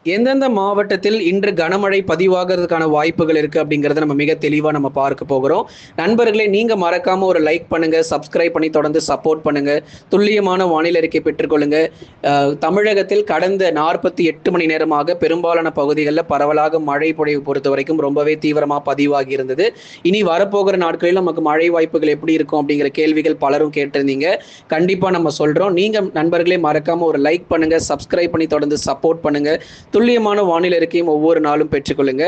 எந்தெந்த மாவட்டத்தில் இன்று கனமழை பதிவாகிறதுக்கான வாய்ப்புகள் இருக்கு அப்படிங்கறத நம்ம மிக தெளிவா நம்ம பார்க்க போகிறோம். நண்பர்களே, நீங்க மறக்காம ஒரு லைக் பண்ணுங்க, சப்ஸ்கிரைப் பண்ணி தொடர்ந்து சப்போர்ட் பண்ணுங்க. துல்லியமான வானிலை அறிக்கை பெற்றுக்கொள்ளுங்க. தமிழகத்தில் கடந்த 48 மணி நேரமாக பெரும்பாலான பகுதிகளில் பரவலாக மழை பொழிவு பொறுத்த வரைக்கும் ரொம்பவே தீவிரமா பதிவாகி இருந்தது. இனி வரப்போகிற நாட்களில் நமக்கு மழை வாய்ப்புகள் எப்படி இருக்கும் அப்படிங்கிற கேள்விகள் பலரும் கேட்டிருந்தீங்க. கண்டிப்பா நம்ம சொல்றோம். நீங்க நண்பர்களே மறக்காம ஒரு லைக் பண்ணுங்க, சப்ஸ்கிரைப் பண்ணி தொடர்ந்து சப்போர்ட் பண்ணுங்க. துல்லியமான வானிலை அறிக்கையும் ஒவ்வொரு நாளும் பெற்றுக்கொள்ளுங்க.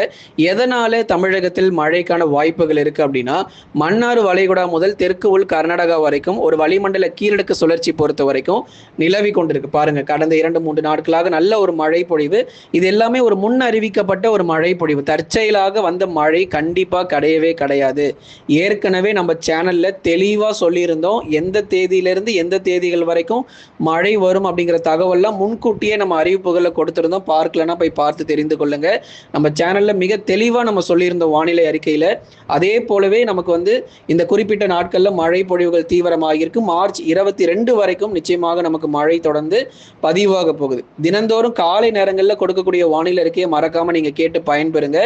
எதனால தமிழகத்தில் மழைக்கான வாய்ப்புகள் இருக்கு அப்படின்னா, மன்னார் வளைகுடா முதல் தெற்கு உள் கர்நாடகா வரைக்கும் ஒரு வளிமண்டல கீழடுக்கு சுழற்சி பொறுத்த வரைக்கும் நிலவி கொண்டிருக்கு. பாருங்க, கடந்த 2-3 நாட்களாக நல்ல ஒரு மழை பொழிவு. இது எல்லாமே ஒரு முன் அறிவிக்கப்பட்ட ஒரு மழை பொழிவு. தற்செயலாக வந்த மழை கண்டிப்பா கிடையவே கிடையாது. ஏற்கனவே நம்ம சேனல்ல தெளிவா சொல்லியிருந்தோம், எந்த தேதியிலிருந்து எந்த தேதிகள் வரைக்கும் மழை வரும் அப்படிங்கிற தகவல்லாம் முன்கூட்டியே நம்ம அறிவிப்புகளை கொடுத்திருந்தோம். பார்க்கலன்னா போய் பார்த்து தெரிந்து கொள்ளுங்க. நம்ம சேனல்ல மிக தெளிவா நம்ம சொல்லியிருந்த வானிலை அறிக்கையில அதே போலவே நமக்கு இந்த குறிப்பிட்ட நாட்கள்ல மழை பொழிவுகள் தீவிரமாக இருக்கு. மார்ச் 22 வரைக்கும் நிச்சயமாக நமக்கு மழை தொடர்ந்து பதிவாக போகுது. தினந்தோறும் காலை நேரங்களில் கொடுக்கக்கூடிய வானிலை அறிக்கையை மறக்காம நீங்க கேட்டு பயன்பெறுங்க.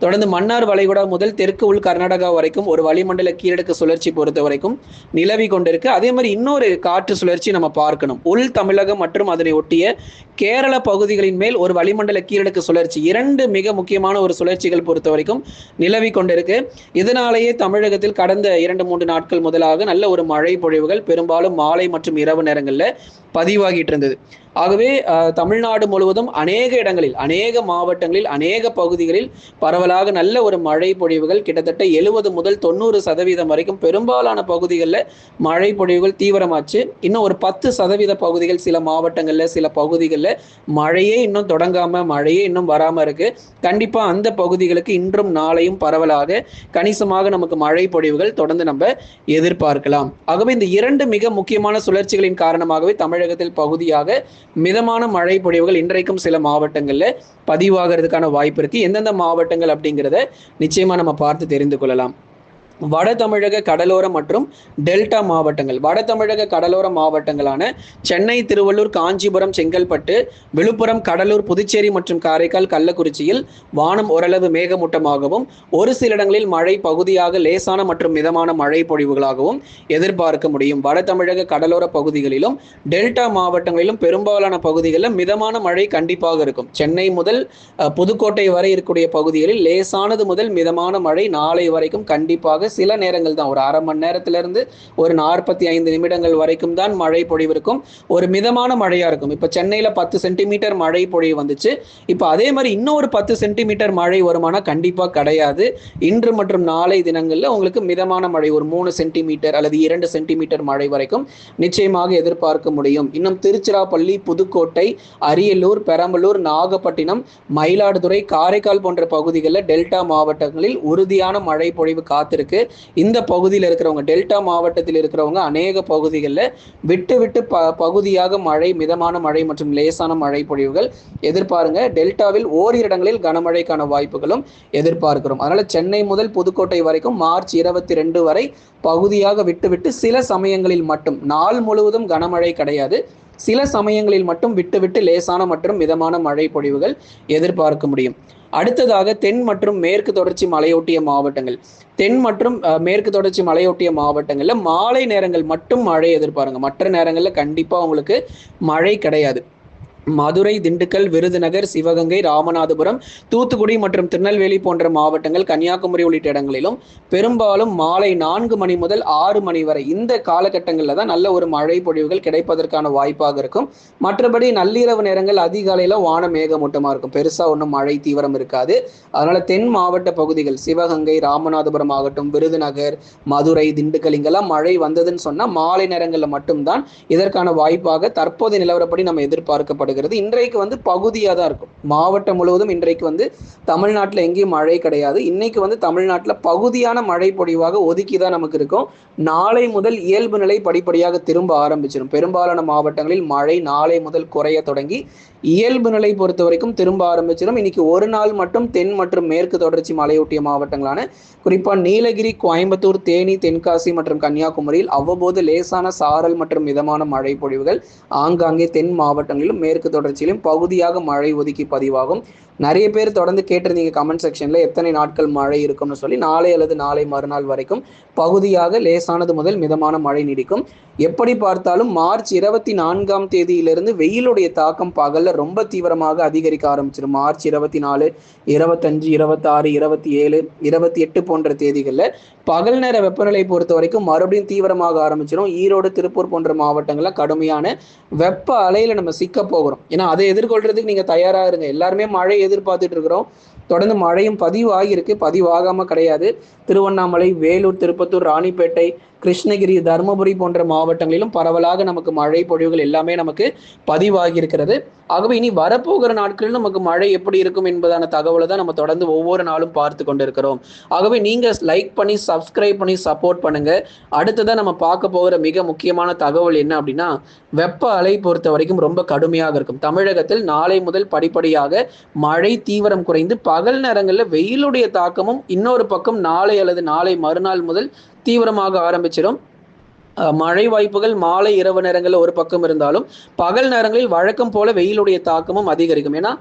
தொடர்ந்து மன்னார் வளைகுடா முதல் தெற்கு உள் கர்நாடகா வரைக்கும் ஒரு வளிமண்டல கீழடுக்கு சுழற்சி பொறுத்த வரைக்கும் நிலவி கொண்டிருக்கு. அதே மாதிரி இன்னொரு காற்று சுழற்சி நம்ம பார்க்கணும். உள் தமிழகம் மற்றும் அதனை ஒட்டிய கேரள பகுதிகளின் மேல் ஒரு வளிமண்டல கீழடுக்கு சுழற்சி, 2 மிக முக்கியமான ஒரு சுழற்சிகள் பொறுத்த வரைக்கும் நிலவி கொண்டிருக்கு. இதனாலேயே தமிழகத்தில் கடந்த 2-3 நாட்கள் முதலாக நல்ல ஒரு மழை பொழிவுகள் பெரும்பாலும் மாலை மற்றும் இரவு நேரங்களில் பதிவாகிட்டு இருந்தது. ஆகவே தமிழ்நாடு முழுவதும் அநேக இடங்களில், அநேக மாவட்டங்களில், அநேக பகுதிகளில் பரவலாக நல்ல ஒரு மழை பொழிவுகள் கிட்டத்தட்ட 70 முதல் 90% வரைக்கும் பெரும்பாலான பகுதிகளில் மழை பொழிவுகள் தீவிரமாச்சு. இன்னும் ஒரு 10% பகுதிகள் சில மாவட்டங்களில், சில பகுதிகளில் மழையே இன்னும் தொடங்காம, மழையே இன்னும் வராம இருக்கு. கண்டிப்பா அந்த பகுதிகளுக்கு இன்றும் நாளையும் பரவலாக கணிசமாக நமக்கு மழை பொழிவுகள் தொடர்ந்து நம்ம எதிர்பார்க்கலாம். ஆகவே இந்த 2 மிக முக்கியமான சுழற்சிகளின் காரணமாகவே தமிழகத்தில் பகுதியாக மிதமான மழை பொழிவுகள் இன்றைக்கும் சில மாவட்டங்கள்ல பதிவாகிறதுக்கான வாய்ப்பு இருக்கு. எந்தெந்த மாவட்டங்கள் அப்படிங்கிறத நிச்சயமா நம்ம பார்த்து தெரிந்து கொள்ளலாம். வட தமிழக கடலோர மற்றும் டெல்டா மாவட்டங்கள். வட தமிழக கடலோர மாவட்டங்களான சென்னை, திருவள்ளூர், காஞ்சிபுரம், செங்கல்பட்டு, விழுப்புரம், கடலூர், புதுச்சேரி மற்றும் காரைக்கால், கள்ளக்குறிச்சியில் வானம் ஓரளவு மேகமூட்டமாகவும் ஒரு சில இடங்களில் மழை பகுதியாக லேசான மற்றும் மிதமான மழை பொழிவுகளாகவும் எதிர்பார்க்க முடியும். வட தமிழக கடலோர பகுதிகளிலும் டெல்டா மாவட்டங்களிலும் பெரும்பாலான பகுதிகளில் மிதமான மழை கண்டிப்பாக இருக்கும். சென்னை முதல் புதுக்கோட்டை வரை இருக்கக்கூடிய பகுதிகளில் லேசானது முதல் மிதமான மழை நாளை வரைக்கும் கண்டிப்பாக சில நேரங்கள் தான், ஒரு அரை மணி நேரத்துல இருந்து ஒரு 45 நிமிடங்கள் வரைக்கும் தான் மழை பொழிவு இருக்கும். ஒரு மிதமான மழையா இருக்கும். இப்ப சென்னையில 10 சென்டிமீட்டர் மழை பொழிவு வந்துச்சு. இப்ப அதே மாதிரி இன்னொரு 10 சென்டிமீட்டர் மழை வருமானா கண்டிப்பா கிடையாது. இன்று மற்றும் நாளை தினங்கள்ல உங்களுக்கு மிதமான மழை ஒரு 3 சென்டிமீட்டர் அல்லது 2 சென்டிமீட்டர் மழை வரைக்கும் நிச்சயமாக எதிர்பார்க்க முடியும். இன்னும் திருச்சிராப்பள்ளி, புதுக்கோட்டை, அரியலூர், பெரம்பலூர், நாகப்பட்டினம், மயிலாடுதுறை, காரைக்கால் போன்ற பகுதிகளில் டெல்டா மாவட்டங்களில் உறுதியான மழை பொழிவு காத்திருக்கு. இந்த பகுதியில் இருக்கிறவங்க, டெல்டா மாவட்டத்தில் இருக்கிறவங்க அநேக பகுதிகளில் விட்டு விட்டு பகுதியாக மழை, மிதமான மழை மற்றும் லேசான மழை பொழிவுகள் எதிர்பாருங்க. டெல்டாவில் ஓரிரு இடங்களில் கனமழைக்கான வாய்ப்புகளும் எதிர்பார்க்கிறோம். அதனால சென்னை முதல் புதுக்கோட்டை வரைக்கும் மார்ச் 22 வரை பகுதியாக விட்டு சில சமயங்களில் மட்டும், நாள் முழுவதும் கனமழை கிடையாது, சில சமயங்களில் மட்டும் விட்டு லேசான மற்றும் மிதமான மழை பொழிவுகள் எதிர்பார்க்க முடியும். அடுத்ததாக தென் மற்றும் மேற்கு தொடர்ச்சி மலையொட்டிய மாவட்டங்கள். தென் மற்றும் மேற்கு தொடர்ச்சி மலையொட்டிய மாவட்டங்கள்ல மாலை நேரங்கள் மட்டும் மழை எதிர்பாருங்க. மற்ற நேரங்கள்ல கண்டிப்பா உங்களுக்கு மழை கிடையாது. மதுரை, திண்டுக்கல், விருதுநகர், சிவகங்கை, ராமநாதபுரம், தூத்துக்குடி மற்றும் திருநெல்வேலி போன்ற மாவட்டங்கள், கன்னியாகுமரி உள்ளிட்ட இடங்களிலும் பெரும்பாலும் மாலை 4 மணி முதல் 6 மணி வரை இந்த காலகட்டங்களில் தான் நல்ல ஒரு மழை பொழிவுகள் கிடைப்பதற்கான வாய்ப்பாக இருக்கும். மற்றபடி நள்ளிரவு நேரங்கள், அதிகாலையில வான மேகமூட்டமா இருக்கும். பெருசா ஒன்றும் மழை தீவிரம் இருக்காது. அதனால தென் மாவட்ட பகுதிகள், சிவகங்கை, ராமநாதபுரம் ஆகட்டும், விருதுநகர், மதுரை, திண்டுக்கல், இங்கெல்லாம் மழை வந்ததுன்னு சொன்னா மாலை நேரங்களில் மட்டும்தான் இதற்கான வாய்ப்பாக தற்போதைய நிலவரப்படி நம்ம எதிர்பார்க்கப்படுகிறது. இன்றைக்கு பகுதியாக தான் இருக்கும். மாவட்டம் முழுவதும் இன்றைக்கு தமிழ்நாட்டில் எங்கேயும் மழை கிடையாது. இன்னைக்கு தமிழ்நாட்டில் பகுதியான மழை பொழிவாக ஒதுக்கி தான் நமக்கு இருக்கும். நாளை முதல் இயல்பு நிலை படிப்படியாக திரும்ப ஆரம்பிச்சிடும். பெரும்பாலான மாவட்டங்களில் மழை நாளை முதல் குறைய தொடங்கி இயல்பு நிலை பொறுத்த வரைக்கும் திரும்ப ஆரம்பிச்சிடும். இன்னைக்கு ஒரு நாள் மட்டும் தென் மற்றும் மேற்கு தொடர்ச்சி மலையொட்டிய மாவட்டங்களான குறிப்பா நீலகிரி, கோயம்புத்தூர், தேனி, தென்காசி மற்றும் கன்னியாகுமரியில் அவ்வப்போது லேசான சாரல் மற்றும் மிதமான மழை பொழிவுகள் ஆங்காங்கே தென் மாவட்டங்களிலும் மேற்கு தொடர்ச்சியிலும் பகுதியாக மழை ஒதுக்கி பதிவாகும். நிறைய பேர் தொடர்ந்து கேட்டிருந்தீங்க கமெண்ட் செக்ஷன்ல எத்தனை நாட்கள் மழை இருக்கும்னு சொல்லி. நாளை அல்லது நாளை மறுநாள் வரைக்கும் பகுதியாக லேசானது முதல் மிதமான மழை நீடிக்கும். எப்படி பார்த்தாலும் மார்ச் 24ஆம் தேதியிலிருந்து வெயிலுடைய தாக்கம் பகல்ல ரொம்ப தீவிரமாக அதிகரிக்க ஆரம்பிச்சிடும். மார்ச் 24, 25, 26, 27, 28 போன்ற தேதிகளில் பகல் நேர வெப்பநிலை பொறுத்த வரைக்கும் மறுபடியும் தீவிரமாக ஆரம்பிச்சிடும். ஈரோடு, திருப்பூர் போன்ற மாவட்டங்கள்ல கடுமையான வெப்ப அலையில நம்ம சிக்க போகிறோம். ஏன்னா அதை எதிர்கொள்றதுக்கு நீங்க தயாரா இருங்க. எல்லாருமே மழை எதிர்பார்த்துட்டு இருக்கிறோம். தொடர்ந்து மழையும் பதிவாகியிருக்கு, பதிவாகாம கிடையாது. திருவண்ணாமலை, வேலூர், திருப்பத்தூர், ராணிப்பேட்டை, கிருஷ்ணகிரி, தருமபுரி போன்ற மாவட்டங்களிலும் பரவலாக நமக்கு மழை பொழிவுகள் எல்லாமே நமக்கு பதிவாகி இருக்கிறது. ஆகவே இனி வரப்போகிற நாட்களில் நமக்கு மழை எப்படி இருக்கும் என்பதான தகவலை தான் நம்ம தொடர்ந்து ஒவ்வொரு நாளும் பார்த்து கொண்டிருக்கிறோம். ஆகவே நீங்க லைக் பண்ணி சப்ஸ்கிரைப் பண்ணி சப்போர்ட் பண்ணுங்க. அடுத்ததான் நம்ம பார்க்க போகிற மிக முக்கியமான தகவல் என்ன அப்படின்னா, வெப்ப அலை பொறுத்த வரைக்கும் ரொம்ப கடுமையாக இருக்கும். தமிழகத்தில் நாளை முதல் படிப்படியாக மழை தீவிரம் குறைந்து பகல் நேரங்களில் வெயிலுடைய தாக்கமும் இன்னொரு பக்கம் நாளை அல்லது நாளை மறுநாள் முதல் தீவிரமாக ஆரம்பிச்சிடும். மழை வாய்ப்புகள் மாலை இரவு நேரங்களில் ஒரு பக்கம் இருந்தாலும் பகல் நேரங்களில் வழக்கம் போல வெயிலுடைய தாக்கமும் அதிகரிக்கும். ஏன்னா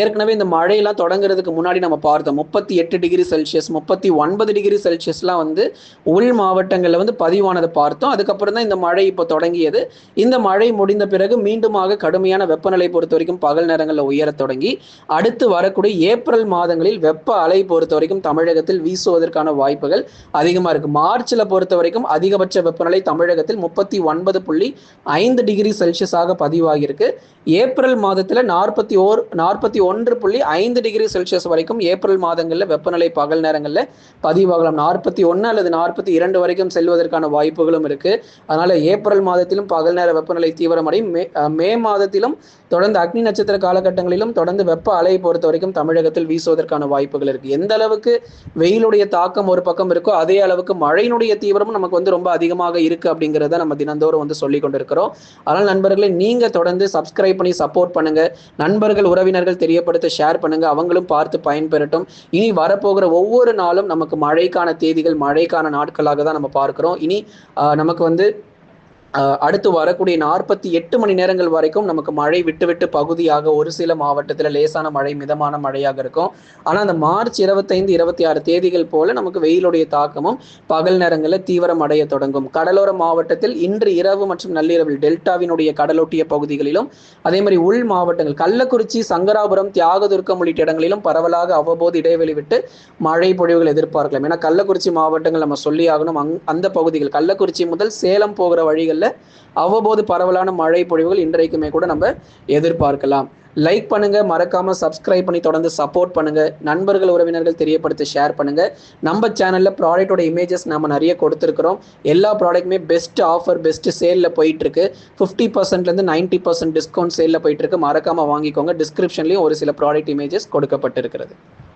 ஏற்கனவே இந்த மழையெல்லாம் தொடங்குறதுக்கு முன்னாடி நம்ம பார்த்தோம் 38 டிகிரி செல்சியஸ் 39 டிகிரி செல்சியஸ்லாம் வந்து உள் மாவட்டங்களில் வந்து பதிவானதை பார்த்தோம். அதுக்கப்புறம் தான் இந்த மழை இப்போ தொடங்கியது. இந்த மழை முடிந்த பிறகு மீண்டுமாக கடுமையான வெப்பநிலை பொறுத்த வரைக்கும் பகல் நேரங்களில் உயரத் தொடங்கி அடுத்து வரக்கூடிய ஏப்ரல் மாதங்களில் வெப்ப அலை பொறுத்த வரைக்கும் தமிழகத்தில் வீசுவதற்கான வாய்ப்புகள் அதிகமாக இருக்கு. மார்ச்ல பொறுத்த வரைக்கும் அதிகபட்ச வெப்பநிலை தமிழகத்தில் 39.5 டிகிரி செல்சியஸாக பதிவாகியிருக்கு. ஏப்ரல் மாதத்தில் 41.5 டிகிரி செல்சியஸ் வரைக்கும் ஏப்ரல் மாதங்களில் வெப்பநிலை பகல் நேரங்களில் பதிவாகலாம். 41 அல்லது 42 வரைக்கும் செல்வதற்கான வாய்ப்புகளும் இருக்கு. அதனால ஏப்ரல் மாதத்திலும் பகல் நேர வெப்பநிலை தீவிரமடையும். மே மாதத்திலும் தொடர்ந்து அக்னி நட்சத்திர காலகட்டங்களிலும் தொடர்ந்து வெப்ப அலை பொறுத்த வரைக்கும் தமிழகத்தில் வீசுவதற்கான வாய்ப்புகள் இருக்கு. எந்த அளவுக்கு வெயிலுடைய தாக்கம் ஒரு பக்கம் இருக்கோ அதே அளவுக்கு மழையினுடைய தீவிரமும் நமக்கு வந்து ரொம்ப அதிகமாக இருக்கு அப்படிங்கிறத நம்ம தினந்தோறும் வந்து சொல்லி கொண்டிருக்கிறோம். அதனால் நண்பர்களை நீங்க தொடர்ந்து சப்ஸ்கிரைப் பண்ணி சப்போர்ட் பண்ணுங்க. நண்பர்கள் உறவினர்கள் தெரியப்படுத்த ஷேர் பண்ணுங்க. அவங்களும் பார்த்து பயன்பெறட்டும். இனி வரப்போகிற ஒவ்வொரு நாளும் நமக்கு மழைக்கான தேதிகள் மழைக்கான நாட்களாக தான் நம்ம பார்க்கிறோம். இனி நமக்கு வந்து அடுத்து வரக்கூடிய 48 மணி நேரங்கள் வரைக்கும் நமக்கு மழை விட்டு விட்டு பகுதியாக ஒரு சில மாவட்டத்தில் லேசான மழை மிதமான மழையாக இருக்கும். ஆனால் அந்த மார்ச் 25, 26 தேதிகள் போல நமக்கு வெயிலுடைய தாக்கமும் பகல் நேரங்களில் தீவிரம் அடைய தொடங்கும். கடலோர மாவட்டத்தில் இன்று இரவு மற்றும் நள்ளிரவில் டெல்டாவினுடைய கடலொட்டிய பகுதிகளிலும் அதே மாதிரி உள் மாவட்டங்கள் கள்ளக்குறிச்சி, சங்கராபுரம், தியாகதுர்க்கம் உள்ளிட்ட இடங்களிலும் பரவலாக அவ்வப்போது இடைவெளி விட்டு மழை பொழிவுகள் எதிர்பார்க்கலாம். ஏன்னா கள்ளக்குறிச்சி மாவட்டங்கள் நம்ம சொல்லி ஆகணும். அந்த பகுதிகள் கள்ளக்குறிச்சி முதல் சேலம் போகிற வழிகளில் அவ்வப்போது பரவலான மழை பொழிவுகள் இன்றைக்குமே கூட நம்ம எதிர்பார்க்கலாம். லைக் பண்ணுங்க, மறக்காம சப்ஸ்கிரைப் பண்ணி தொடர்ந்து சப்போர்ட் பண்ணுங்க. நண்பர்கள் உறவினர்கள் தெரியப்படுத்தி ஷேர் பண்ணுங்க. நம்ம சேனல்ல ப்ராடக்டோட இமேஜஸ் நம்ம நிறைய கொடுத்துருக்கிறோம். எல்லா ப்ராடக்ட்டுமே பெஸ்ட் ஆஃபர் பெஸ்ட் சேல்ல போயிட்டு இருக்கு. 50%லேருந்து 90% டிஸ்கவுண்ட் சேல்ல போயிட்டு இருக்கு. மறக்காம வாங்கிக்கோங்க. டிஸ்கிரிப்ஷன்லயும் ஒரு சில ப்ராடக்ட் இமேஜஸ் கொடுக்கப்பட்டிருக்கிறது.